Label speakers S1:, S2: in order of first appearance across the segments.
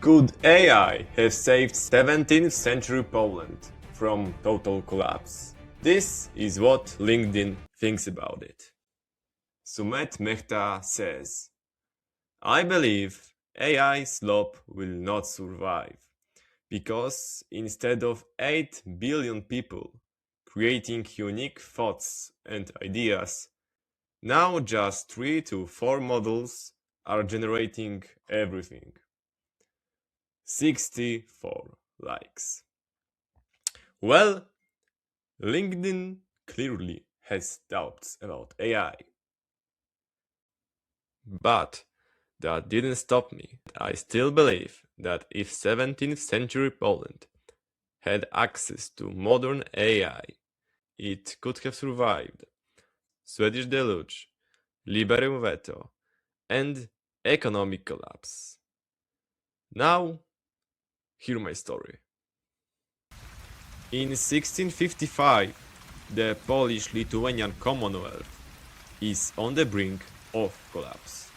S1: Could AI have saved 17th century Poland from total collapse? This is what LinkedIn thinks about it. Sumet Mehta says, I believe AI slop will not survive because instead of 8 billion people creating unique thoughts and ideas, now just 3 to 4 models are generating everything. 64 likes. Well, LinkedIn clearly has doubts about AI. But that didn't stop me. I still believe that if 17th century Poland had access to modern AI, it could have survived Swedish deluge, Liberum Veto, and economic collapse. Now, hear my story. In 1655, the Polish-Lithuanian Commonwealth is on the brink of collapse.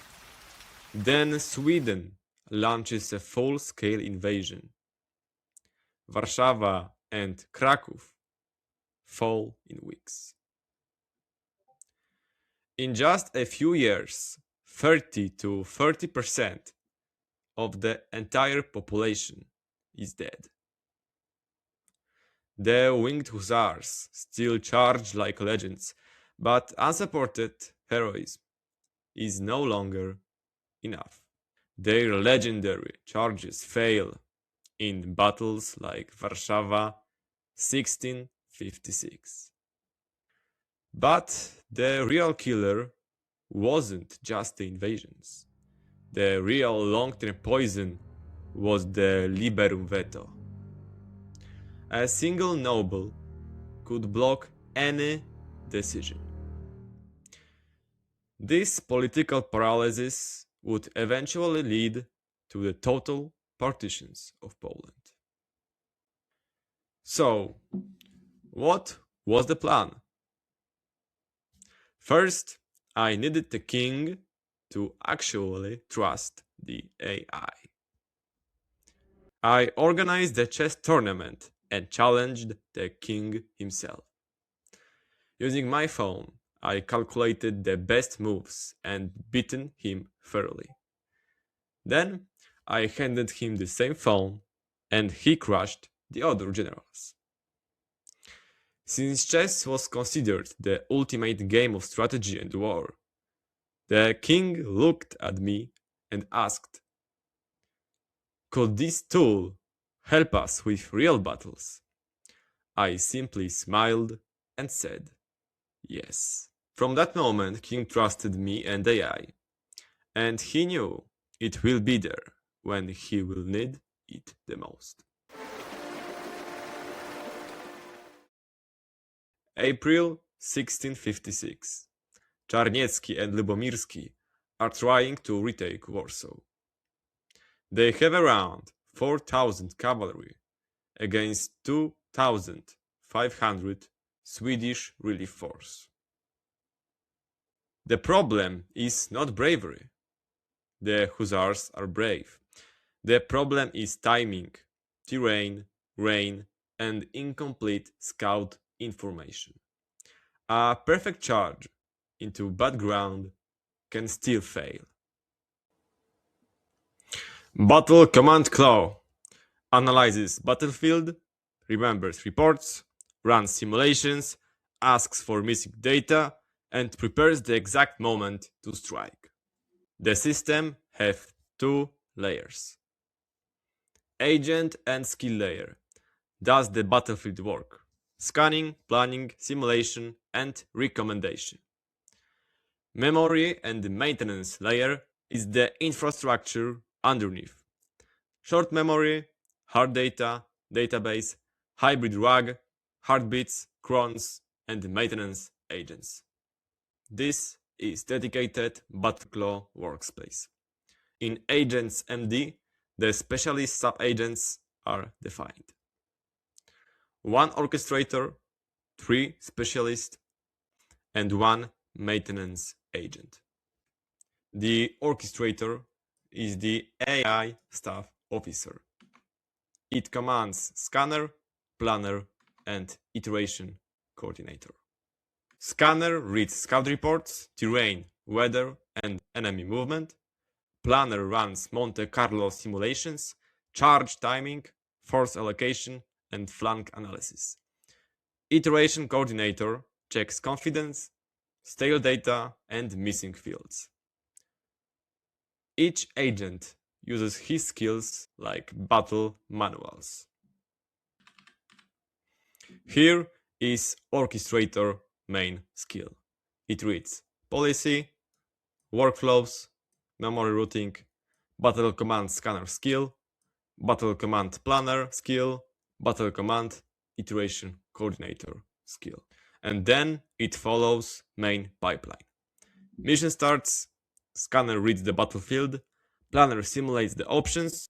S1: Then Sweden launches a full-scale invasion. Warsaw and Kraków fall in weeks. In just a few years, 30 to 30% of the entire population is dead. The winged hussars still charge like legends, but unsupported heroism is no longer enough. Their legendary charges fail in battles like Warsaw 1656. But the real killer wasn't just the invasions. The real long-term poison was the Liberum Veto. A single noble could block any decision. This political paralysis would eventually lead to the total partitions of Poland. So, what was the plan? First, I needed the king to actually trust the AI. I organized a chess tournament and challenged the king himself. Using my phone, I calculated the best moves and beaten him fairly. Then I handed him the same phone and he crushed the other generals. Since chess was considered the ultimate game of strategy and war, the king looked at me and asked, could this tool help us with real battles? I simply smiled and said, yes. From that moment, King trusted me and AI, and he knew it will be there when he will need it the most. April 1656. Czarniecki and Lubomirski are trying to retake Warsaw. They have around 4,000 cavalry against 2,500 Swedish relief force. The problem is not bravery. The hussars are brave. The problem is timing, terrain, rain, and incomplete scout information. A perfect charge into bad ground can still fail. Battle Command Claw analyzes battlefield, remembers reports, runs simulations, asks for missing data, and prepares the exact moment to strike. The system has two layers. Agent and skill layer does the battlefield work. Scanning, planning, simulation, and recommendation. Memory and maintenance layer is the infrastructure underneath. Short memory, hard data, database, hybrid RAG, heartbeats, crons, and maintenance agents. This is dedicated Battleclaw workspace. In Agents MD, the specialist sub-agents are defined. 1 orchestrator, 3 specialists, and 1 maintenance agent. The orchestrator is the AI staff officer. It commands scanner, planner, and iteration coordinator. Scanner reads scout reports, terrain, weather, and enemy movement. Planner runs Monte Carlo simulations, charge timing, force allocation, and flank analysis. Iteration coordinator checks confidence, stale data, and missing fields. Each agent uses his skills like battle manuals. Here is Orchestrator main skill. It reads policy, workflows, memory routing, battle command scanner skill, battle command planner skill, battle command iteration coordinator skill. And then it follows main pipeline. Mission starts, scanner reads the battlefield, planner simulates the options,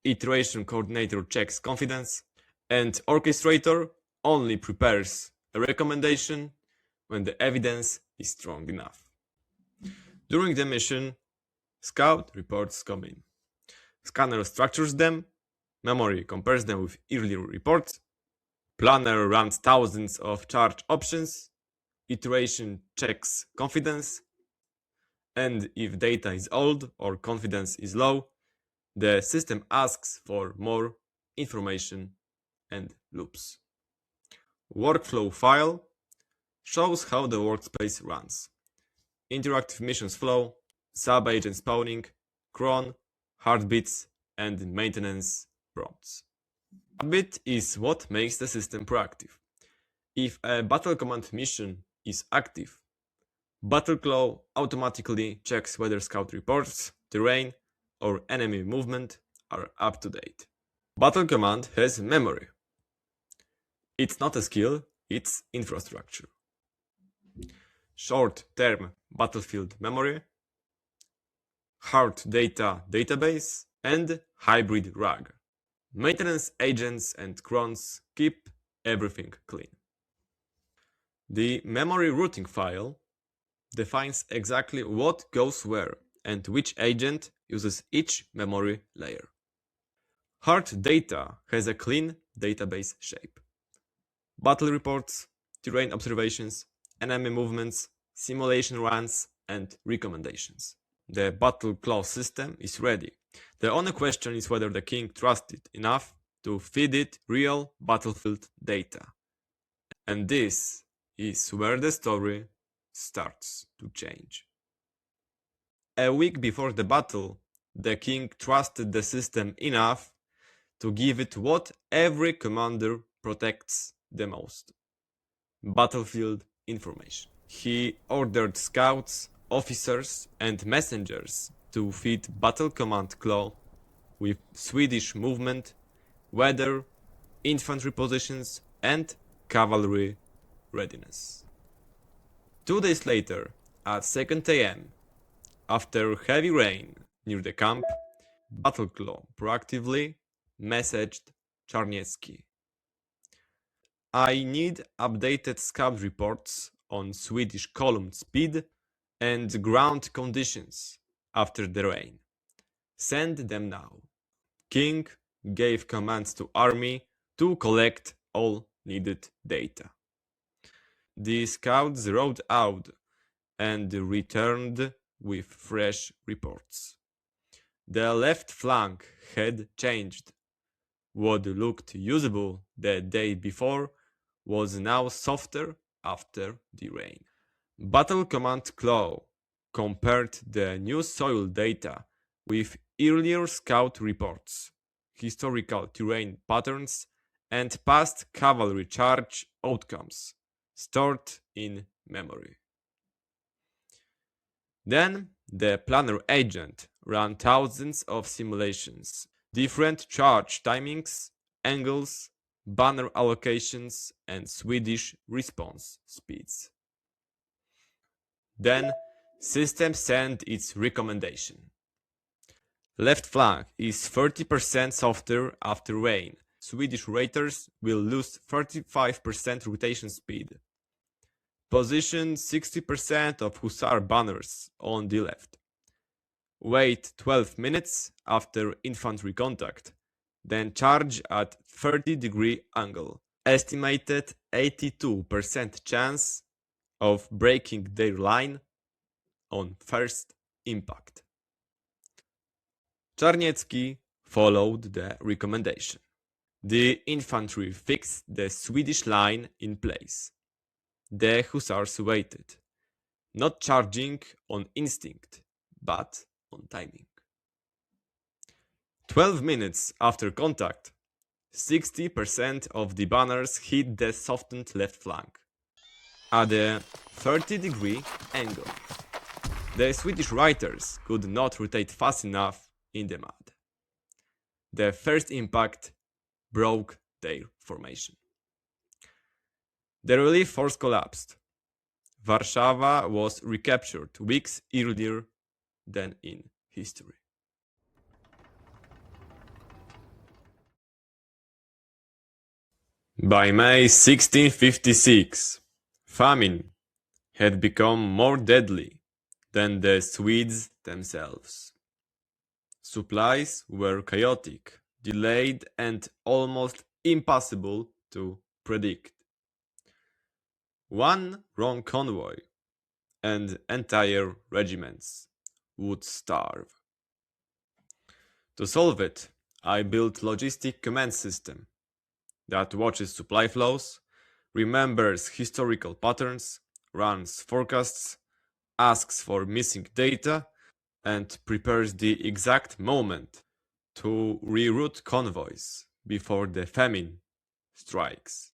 S1: iteration coordinator checks confidence, and orchestrator only prepares a recommendation when the evidence is strong enough. During the mission, scout reports come in. Scanner structures them, memory compares them with earlier reports, planner runs thousands of charge options, iteration checks confidence, and if data is old or confidence is low, the system asks for more information and loops. Workflow file shows how the workspace runs. Interactive missions flow, sub-agent spawning, cron, heartbeats, and maintenance prompts. Heartbeat is what makes the system proactive. If a battle command mission is active, BattleClaw automatically checks whether scout reports, terrain, or enemy movement are up to date. Battle command has memory. It's not a skill, it's infrastructure. Short-term battlefield memory, hard data database, and hybrid RAG. Maintenance agents and crons keep everything clean. The memory routing file defines exactly what goes where and which agent uses each memory layer. Hard data has a clean database shape. Battle reports, terrain observations, enemy movements, simulation runs, and recommendations. The BattleClaw system is ready. The only question is whether the king trusted enough to feed it real battlefield data. And this is where the story starts to change. A week before the battle, the king trusted the system enough to give it what every commander protects the most: battlefield information. He ordered scouts, officers, and messengers to feed Battle Command Claw with Swedish movement, weather, infantry positions, and cavalry readiness. 2 days later, at 2 AM, after heavy rain near the camp, BattleClaw proactively messaged Czarniecki. I need updated scout reports on Swedish column speed and ground conditions after the rain. Send them now. King gave commands to army to collect all needed data. The scouts rode out and returned with fresh reports. The left flank had changed. What looked usable the day before was now softer after the rain. Battle Command Claw compared the new soil data with earlier scout reports, historical terrain patterns, and past cavalry charge outcomes stored in memory. Then the planner agent ran thousands of simulations, different charge timings, angles, banner allocations, and Swedish response speeds. Then system sent its recommendation. Left flank is 30% softer after rain. Swedish raiders will lose 35% rotation speed. Position 60% of hussar banners on the left. wait 12 minutes after infantry contact, then charge at 30-degree angle. Estimated 82% chance of breaking their line on first impact. Czarniecki followed the recommendation. The infantry fixed the Swedish line in place. The hussars waited, not charging on instinct, but on timing. 12 minutes after contact, 60% of the banners hit the softened left flank at a 30-degree angle. The Swedish riders could not rotate fast enough in the mud. The first impact broke their formation. The relief force collapsed. Warszawa was recaptured weeks earlier than in history. By May 1656, famine had become more deadly than the Swedes themselves. Supplies were chaotic, delayed, and almost impossible to predict. One wrong convoy and entire regiments would starve. To solve it, I built logistic command system that watches supply flows, remembers historical patterns, runs forecasts, asks for missing data, and prepares the exact moment to reroute convoys before the famine strikes.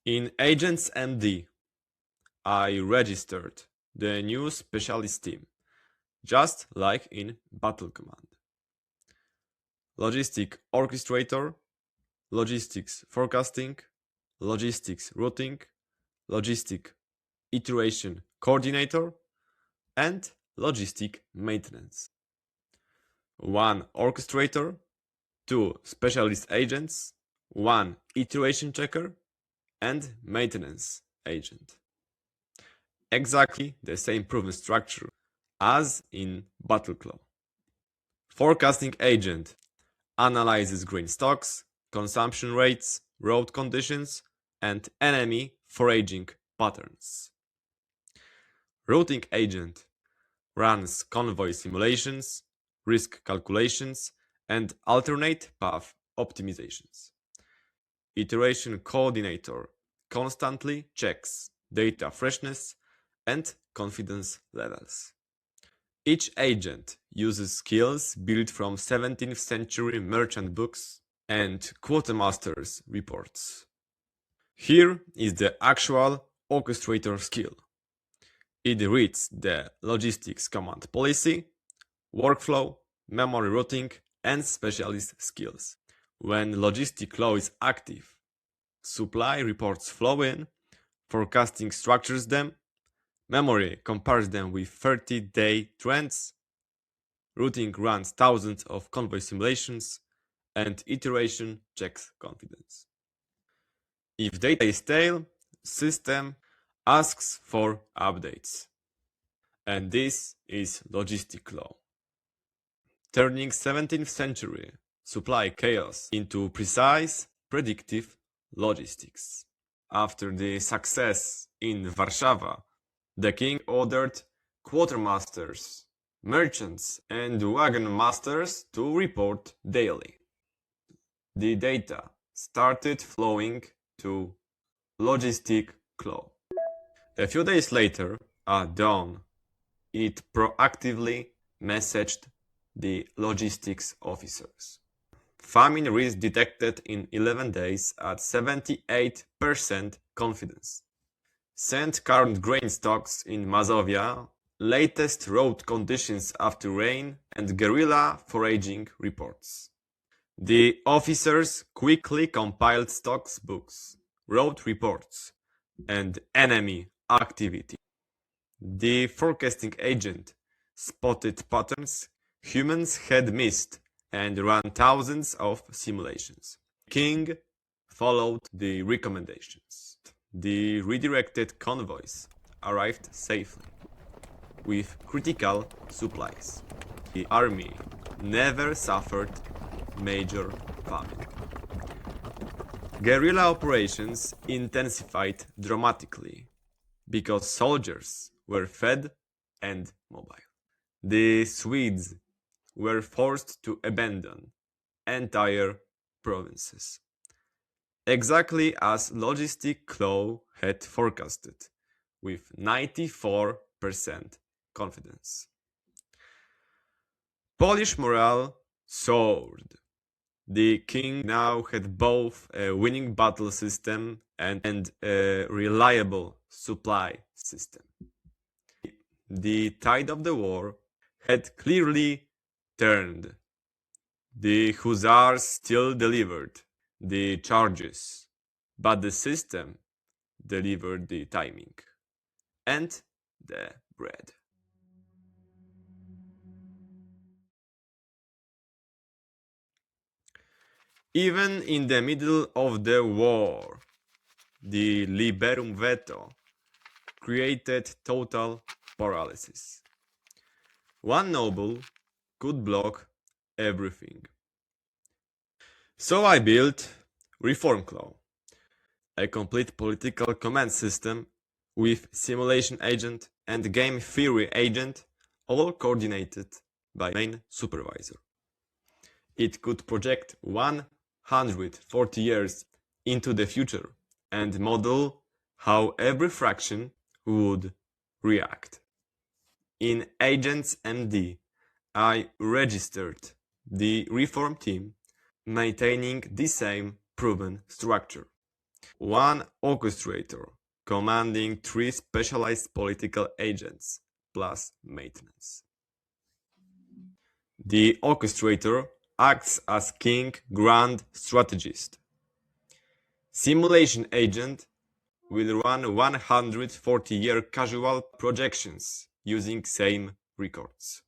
S1: In Agents MD, I registered the new specialist team, just like in Battle Command. Logistic Orchestrator, Logistics Forecasting, Logistics Routing, Logistic Iteration Coordinator, and Logistic Maintenance. One Orchestrator, two Specialist Agents, one Iteration Checker, and Maintenance Agent. Exactly the same proven structure as in Battleclaw. Forecasting Agent analyzes grain stocks, consumption rates, road conditions, and enemy foraging patterns. Routing Agent runs convoy simulations, risk calculations, and alternate path optimizations. Iteration Coordinator constantly checks data freshness and confidence levels. Each agent uses skills built from 17th century merchant books and quartermaster's reports. Here is the actual orchestrator skill. It reads the logistics command policy, workflow, memory routing, and specialist skills. When logistic law is active, supply reports flow in, forecasting structures them, memory compares them with 30-day trends, routing runs thousands of convoy simulations, and iteration checks confidence. If data is stale, system asks for updates. And this is logistic law, turning 17th century supply chaos into precise, predictive logistics. After the success in Warsaw, the king ordered quartermasters, merchants, and wagon masters to report daily. The data started flowing to logistic claw. A few days later, at dawn, it proactively messaged the logistics officers. Famine risk detected in 11 days at 78% confidence. Send current grain stocks in Mazovia, latest road conditions after rain, and guerrilla foraging reports. The officers quickly compiled stocks books, road reports, and enemy activity. The forecasting agent spotted patterns humans had missed and ran thousands of simulations. King followed the recommendations. The redirected convoys arrived safely. with critical supplies. The army never suffered major famine. Guerrilla operations intensified dramatically because soldiers were fed and mobile. The Swedes were forced to abandon entire provinces, exactly as Logistic Claw had forecasted, with 94% confidence. Polish morale soared. The king now had both a winning battle system and a reliable supply system. The tide of the war had clearly turned. The hussars still delivered the charges, but the system delivered the timing and the bread. Even in the middle of the war, the Liberum Veto created total paralysis. One noble could block everything. So I built Reform Claw, a complete political command system with simulation agent and game theory agent, all coordinated by main supervisor. It could project 140 years into the future and model how every fraction would react. In Agents MD, I registered the reform team, maintaining the same proven structure. One orchestrator commanding 3 specialized political agents, plus maintenance. The orchestrator acts as king grand strategist. Simulation agent will run 140-year casual projections using same records.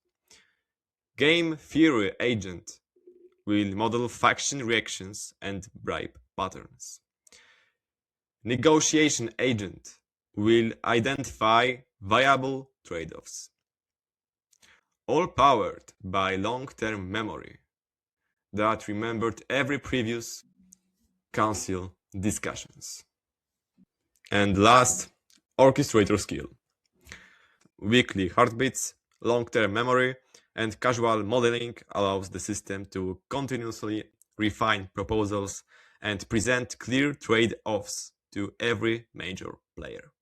S1: Game theory agent will model faction reactions and bribe patterns. Negotiation agent will identify viable trade-offs. All powered by long-term memory that remembered every previous council discussions. And last, orchestrator skill. Weekly heartbeats, long-term memory, and casual modeling allows the system to continuously refine proposals and present clear trade-offs to every major player.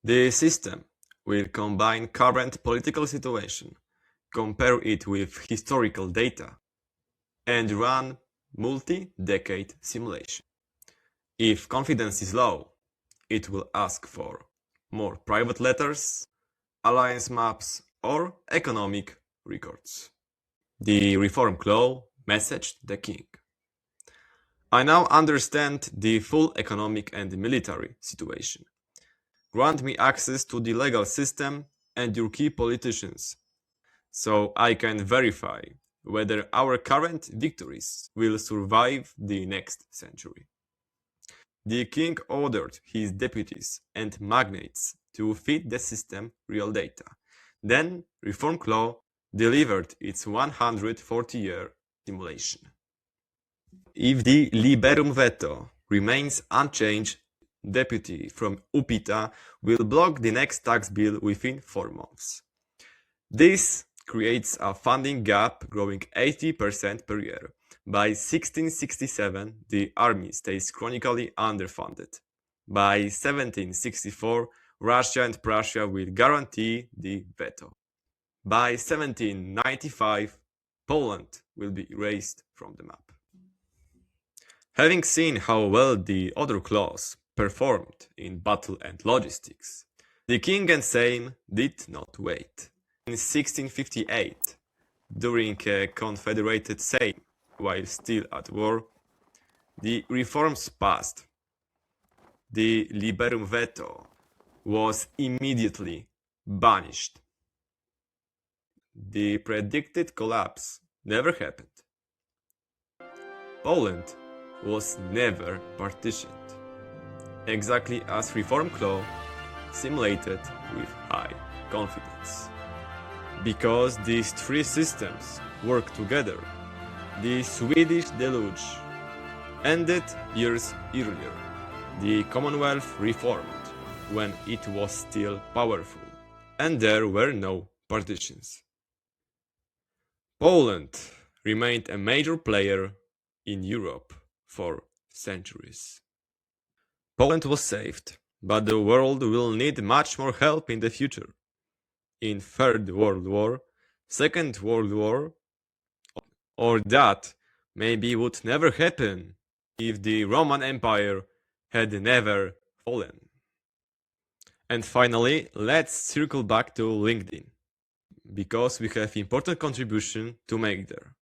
S1: The system will combine current political situation, compare it with historical data, and run multi-decade simulation. If confidence is low, it will ask for more private letters, alliance maps, or economic records. The Reform Claw messaged the king. I now understand the full economic and military situation. Grant me access to the legal system and your key politicians, so I can verify whether our current victories will survive the next century. The king ordered his deputies and magnates to feed the system real data. Then Reform Claw delivered its 140-year simulation. If the Liberum Veto remains unchanged, deputy from UPITA will block the next tax bill within 4 months. This creates a funding gap growing 80% per year. By 1667, the army stays chronically underfunded. By 1764, Russia and Prussia will guarantee the veto. By 1795, Poland will be erased from the map. Having seen how well the other claws performed in battle and logistics, the king and Sejm did not wait. In 1658, during a confederated Sejm, while still at war, the reforms passed. The Liberum Veto was immediately banished. The predicted collapse never happened. Poland was never partitioned, exactly as Reform Claw simulated with high confidence. Because these three systems work together, the Swedish deluge ended years earlier. The Commonwealth reformed when it was still powerful, and there were no partitions. Poland remained a major player in Europe for centuries. Poland was saved, but the world will need much more help in the future. In Third World War, Second World War, or that maybe would never happen if the Roman Empire had never fallen. And finally, let's circle back to LinkedIn, because we have important contribution to make there.